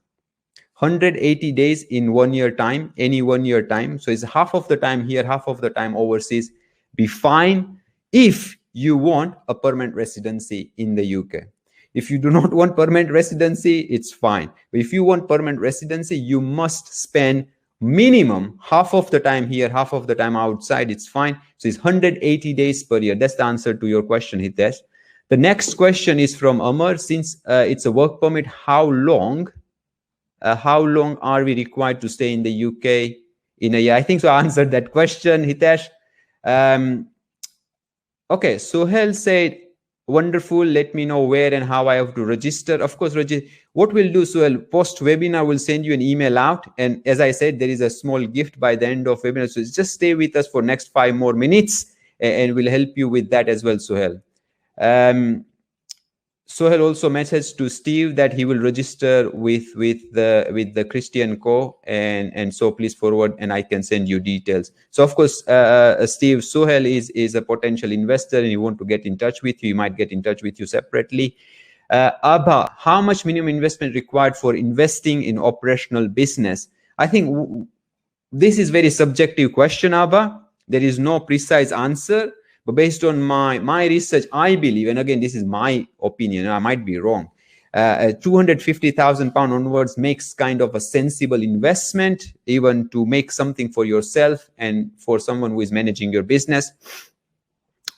180 days in 1 year time, any 1 year time. So it's half of the time here, half of the time overseas. Be fine if you want a permanent residency in the UK. If you do not want permanent residency, it's fine. But if you want permanent residency, you must spend minimum half of the time here, half of the time outside. It's fine. So it's 180 days per year. That's the answer to your question, Hitesh. The next question is from Amar. Since it's a work permit, how long are we required to stay in the UK in a year? I think so I answered that question, Hitesh. Okay, Sohel said, wonderful, let me know where and how I have to register. Of course, what we'll do, Sohel, post-webinar, we'll send you an email out. And as I said, there is a small gift by the end of webinar. So just stay with us for next 5 more minutes and we'll help you with that as well, Sohel. Sohel also messaged to Steve that he will register with the Christie & Co. and so please forward and I can send you details. So of course, Steve, Sohel is a potential investor and he want to get in touch with you. He might get in touch with you separately. Abha, how much minimum investment required for investing in operational business? I think this is very subjective question, Abha. There is no precise answer. But based on my research, I believe, and again, this is my opinion, I might be wrong, £250,000 onwards makes kind of a sensible investment, even to make something for yourself and for someone who is managing your business.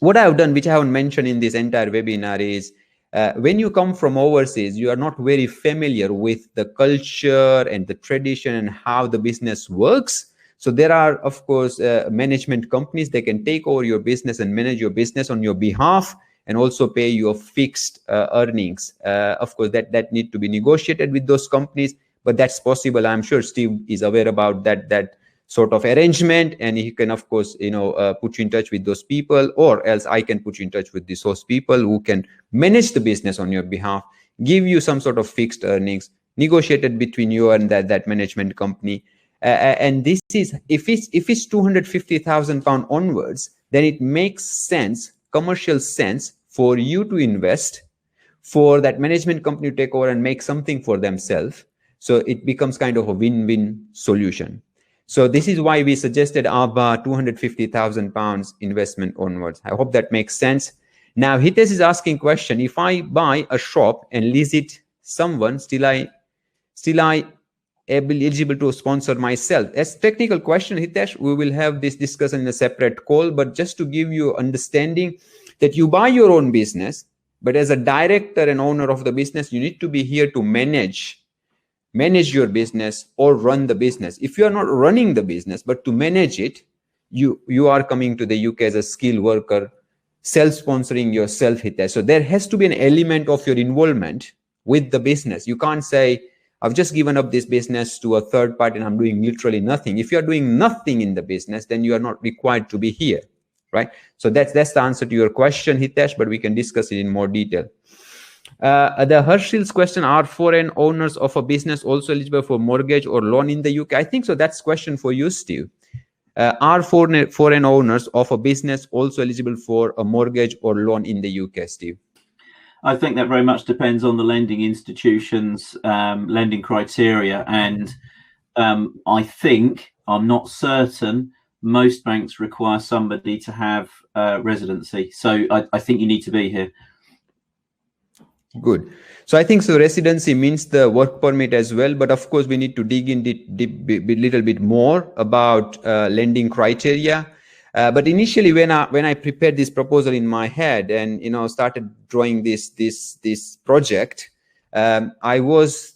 What I have done, which I haven't mentioned in this entire webinar, is when you come from overseas, you are not very familiar with the culture and the tradition and how the business works. So there are, of course, management companies. They can take over your business and manage your business on your behalf and also pay you a fixed earnings. Of course, that need to be negotiated with those companies, but that's possible. I'm sure Steve is aware about that sort of arrangement, and he can, of course, put you in touch with those people, or else I can put you in touch with the source people who can manage the business on your behalf, give you some sort of fixed earnings negotiated between you and that management company. And this is, if it's £250,000 onwards, then it makes sense, commercial sense, for you to invest, for that management company to take over and make something for themselves. So it becomes kind of a win-win solution. So this is why we suggested ABBA £250,000 investment onwards. I hope that makes sense. Now Hitesh is asking question: if I buy a shop and lease it someone, still I eligible to sponsor myself? As technical question, Hitesh, we will have this discussion in a separate call, but just to give you understanding that you buy your own business, but as a director and owner of the business, you need to be here to manage your business or run the business. If you are not running the business, but to manage it, you are coming to the UK as a skilled worker, self-sponsoring yourself, Hitesh. So there has to be an element of your involvement with the business. You can't say, I've just given up this business to a third party and I'm doing literally nothing. If you're doing nothing in the business, then you are not required to be here, right? So that's the answer to your question, Hitesh, but we can discuss it in more detail. The Herschel's question: are foreign owners of a business also eligible for mortgage or loan in the UK? I think so. That's a question for you, Steve. Are foreign owners of a business also eligible for a mortgage or loan in the UK, Steve? I think that very much depends on the lending institution's lending criteria. And I'm not certain, most banks require somebody to have residency. So I think you need to be here. Good. So I think so residency means the work permit as well, but of course we need to dig in a little bit more about lending criteria. But initially, when I prepared this proposal in my head and started drawing this project, I was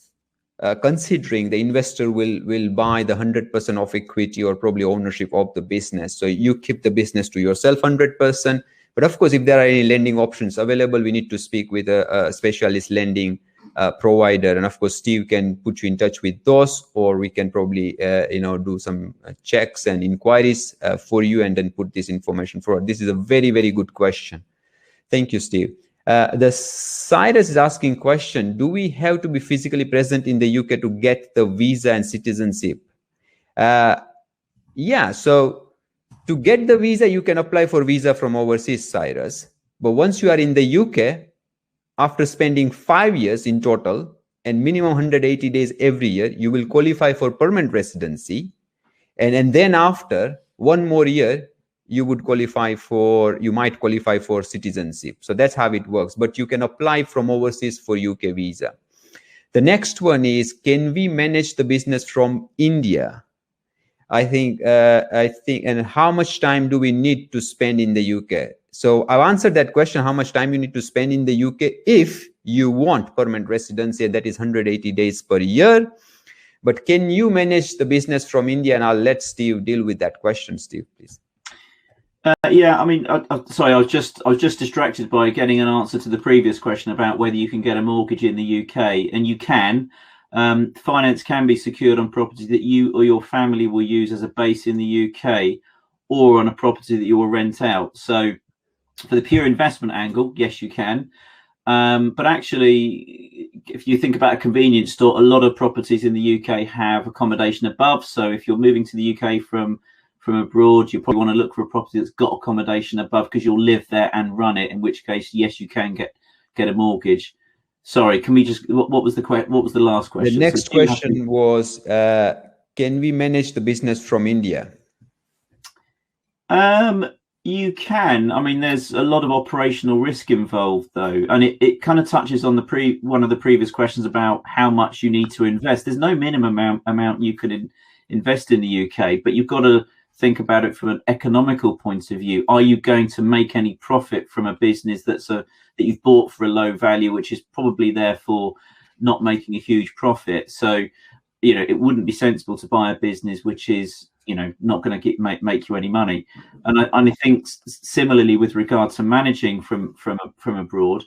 considering the investor will buy the 100% of equity or probably ownership of the business. So you keep the business to yourself 100%, But of course, if there are any lending options available, we need to speak with a specialist lending provider. And of course, Steve can put you in touch with those, or we can probably, do some checks and inquiries for you and then put this information forward. This is a very, very good question. Thank you, Steve. The Cyrus is asking question, do we have to be physically present in the UK to get the visa and citizenship? Yeah, so to get the visa, you can apply for visa from overseas, Cyrus. But once you are in the UK, after spending 5 years in total and minimum 180 days every year, you will qualify for permanent residency. And then after 1 more year, you might qualify for citizenship. So that's how it works. But you can apply from overseas for UK visa. The next one is, can we manage the business from India? I think, and how much time do we need to spend in the UK? So I've answered that question, how much time you need to spend in the UK if you want permanent residency, and that is 180 days per year. But can you manage the business from India? And I'll let Steve deal with that question. Steve, please. Yeah, I mean, sorry, I was just distracted by getting an answer to the previous question about whether you can get a mortgage in the UK, and you can. Finance can be secured on property that you or your family will use as a base in the UK, or on a property that you will rent out. So for the pure investment angle, yes, you can. But actually, if you think about a convenience store, a lot of properties in the UK have accommodation above. So if you're moving to the UK from abroad, you probably want to look for a property that's got accommodation above, because you'll live there and run it, in which case, yes, you can get a mortgage. Sorry, can we just, what was the last question? The next question was, can we manage the business from India? You can. I mean, there's a lot of operational risk involved, though, and it kind of touches on one of the previous questions about how much you need to invest. There's no minimum amount you could invest in the UK, but you've got to think about it from an economical point of view. Are you going to make any profit from a business that you've bought for a low value, which is probably therefore not making a huge profit? So, it wouldn't be sensible to buy a business which is, not going to make you any money. And I think similarly with regard to managing from abroad,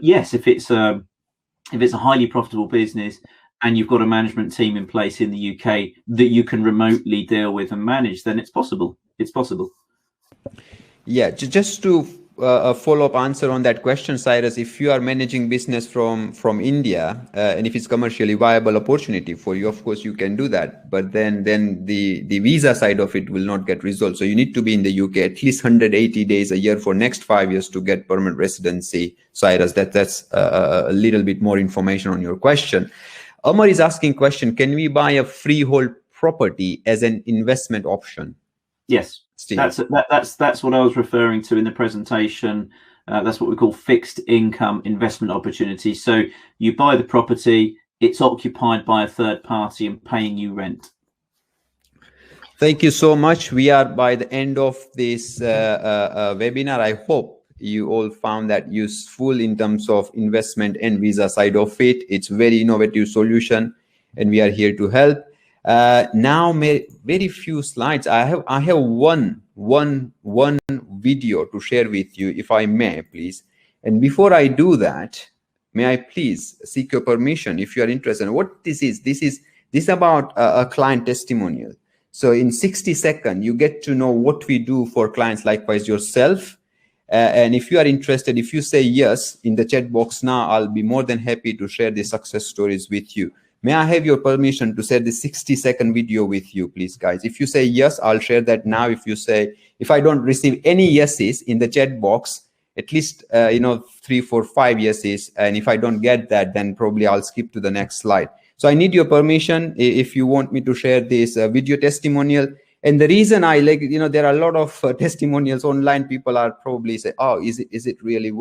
yes, if it's a highly profitable business and you've got a management team in place in the UK that you can remotely deal with and manage, then it's possible. It's possible. Yeah, just to a follow-up answer on that question, Cyrus, if you are managing business from India, and if it's commercially viable opportunity for you, of course you can do that. But then the visa side of it will not get resolved. So you need to be in the UK at least 180 days a year for next 5 years to get permanent residency. Cyrus, that's a little bit more information on your question. Amar is asking question, can we buy a freehold property as an investment option? Yes, Steve. That's what I was referring to in the presentation. That's what we call fixed income investment opportunity. So you buy the property, it's occupied by a third party and paying you rent. Thank you so much. We are by the end of this webinar. I hope you all found that useful in terms of investment and visa side of it. It's very innovative solution, and we are here to help. Now, very few slides. I have one video to share with you, if I may, please. And before I do that, may I please seek your permission if you are interested in what this is? This is about a client testimonial. So in 60 seconds, you get to know what we do for clients, likewise yourself. And if you are interested, if you say yes in the chat box now, I'll be more than happy to share the success stories with you. May I have your permission to share the 60-second video with you, please, guys? If you say yes, I'll share that now. If I don't receive any yeses in the chat box, at least 3, 4, 5 yeses, and if I don't get that, then probably I'll skip to the next slide. So I need your permission if you want me to share this video testimonial. And the reason I like, there are a lot of testimonials online. People are probably say, oh, is it really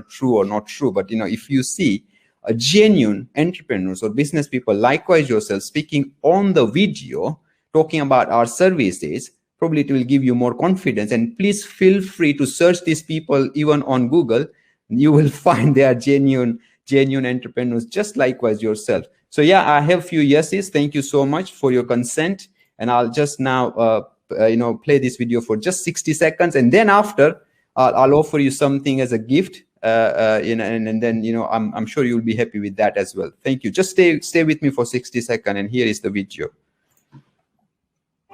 true or not true? But if you see a genuine entrepreneurs or business people, likewise yourself, speaking on the video, talking about our services, probably it will give you more confidence. And please feel free to search these people even on Google. You will find they are genuine entrepreneurs, just likewise yourself. So yeah, I have few yeses. Thank you so much for your consent. And I'll just now, play this video for just 60 seconds. And then after, I'll offer you something as a gift, and then I'm sure you'll be happy with that as well. Thank you. Just stay with me for 60 seconds, and here is the video.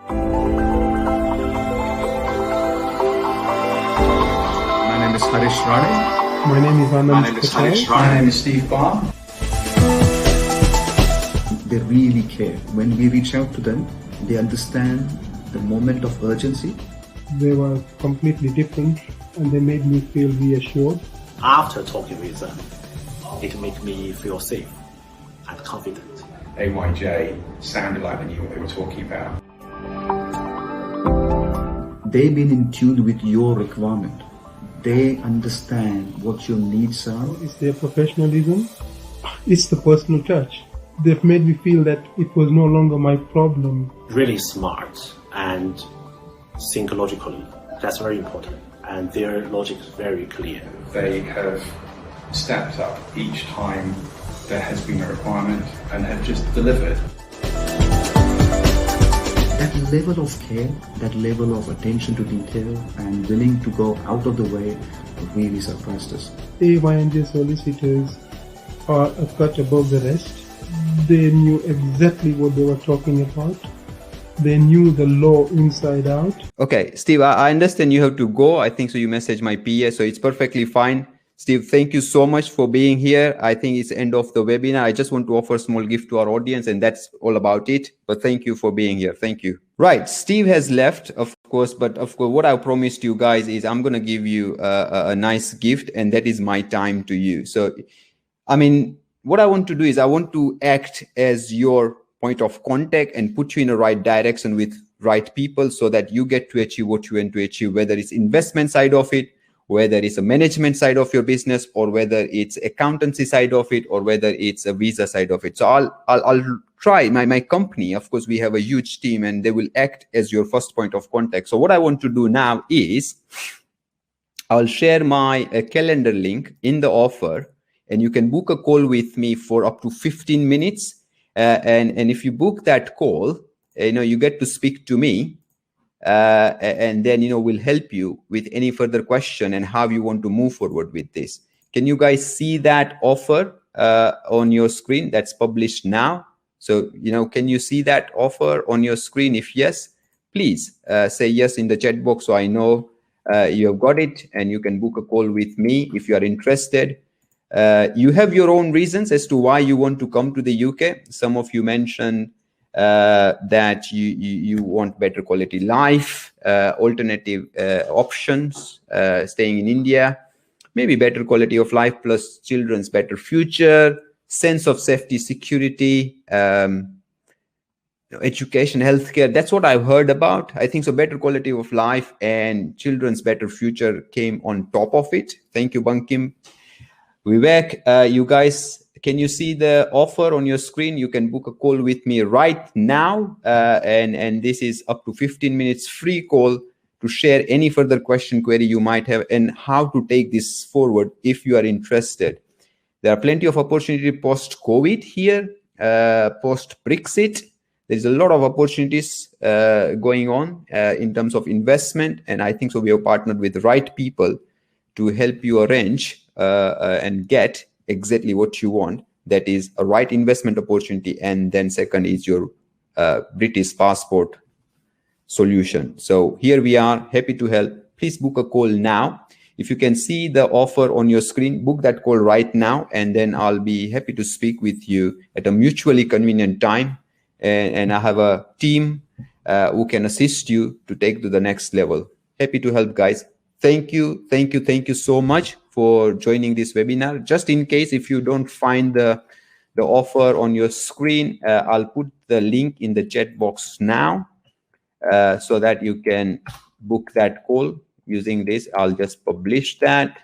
My name is Harish Rane. My name is Anand. My name is Harish Rane. My name is Steve Barr. They really care. When we reach out to them, they understand the moment of urgency. They were completely different, and they made me feel reassured. After talking with them, it made me feel safe and confident. AYJ sounded like they knew what they were talking about. They've been in tune with your requirement. They understand what your needs are. It's their professionalism. It's the personal touch. They've made me feel that it was no longer my problem. Really smart and think logically. That's very important. And their logic is very clear. They have stepped up each time there has been a requirement and have just delivered. That level of care, that level of attention to detail and willing to go out of the way really surprised us. J Solicitors are a cut above the rest. They knew exactly what they were talking about. They knew the law inside out. Okay, Steve, I understand you have to go. I think so. You messaged my PA, so it's perfectly fine. Steve, thank you so much for being here. I think it's end of the webinar. I just want to offer a small gift to our audience, and that's all about it. But thank you for being here. Thank you. Right, Steve has left, of course. But of course, what I promised you guys is I'm going to give you a nice gift, and that is my time to you. So, I mean, what I want to do is I want to act as your point of contact and put you in the right direction with right people so that you get to achieve what you want to achieve, whether it's investment side of it, whether it's a management side of your business, or whether it's accountancy side of it, or whether it's a visa side of it. So I'll try my company. Of course, we have a huge team and they will act as your first point of contact. So what I want to do now is I'll share my calendar link in the offer, and you can book a call with me for up to 15 minutes. And if you book that call, you get to speak to me. And then, we'll help you with any further question and how you want to move forward with this. Can you guys see that offer on your screen that's published now? So, can you see that offer on your screen? If yes, please say yes in the chat box so I know you have got it, and you can book a call with me if you are interested. You have your own reasons as to why you want to come to the UK. Some of you mentioned that you want better quality life, alternative options, staying in India, maybe better quality of life plus children's better future, sense of safety, security, education, healthcare. That's what I've heard about. I think so. Better quality of life and children's better future came on top of it. Thank you, Bankim. Vivek, you guys, can you see the offer on your screen? You can book a call with me right now. And this is up to 15 minutes free call to share any further query you might have and how to take this forward if you are interested. There are plenty of opportunity post-COVID here, post-Brexit. There's a lot of opportunities going on in terms of investment. And I think so we have partnered with the right people to help you arrange and get exactly what you want. That is a right investment opportunity. And then second is your British passport solution. So here we are, happy to help. Please book a call now. If you can see the offer on your screen, book that call right now. And then I'll be happy to speak with you at a mutually convenient time. And I have a team who can assist you to take to the next level. Happy to help, guys. Thank you so much for joining this webinar. Just in case if you don't find the offer on your screen, I'll put the link in the chat box now so that you can book that call using this. I'll just publish that.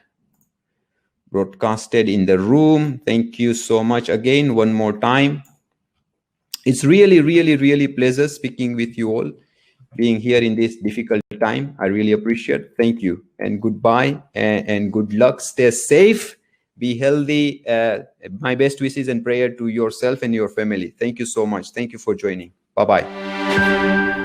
Broadcasted in the room. Thank you so much again, one more time. It's really pleasure speaking with you all, being here in this difficult time. I really appreciate it. Thank you and goodbye and good luck. Stay safe, be healthy. My best wishes and prayer to yourself and your family. Thank you so much. Thank you for joining. Bye-bye.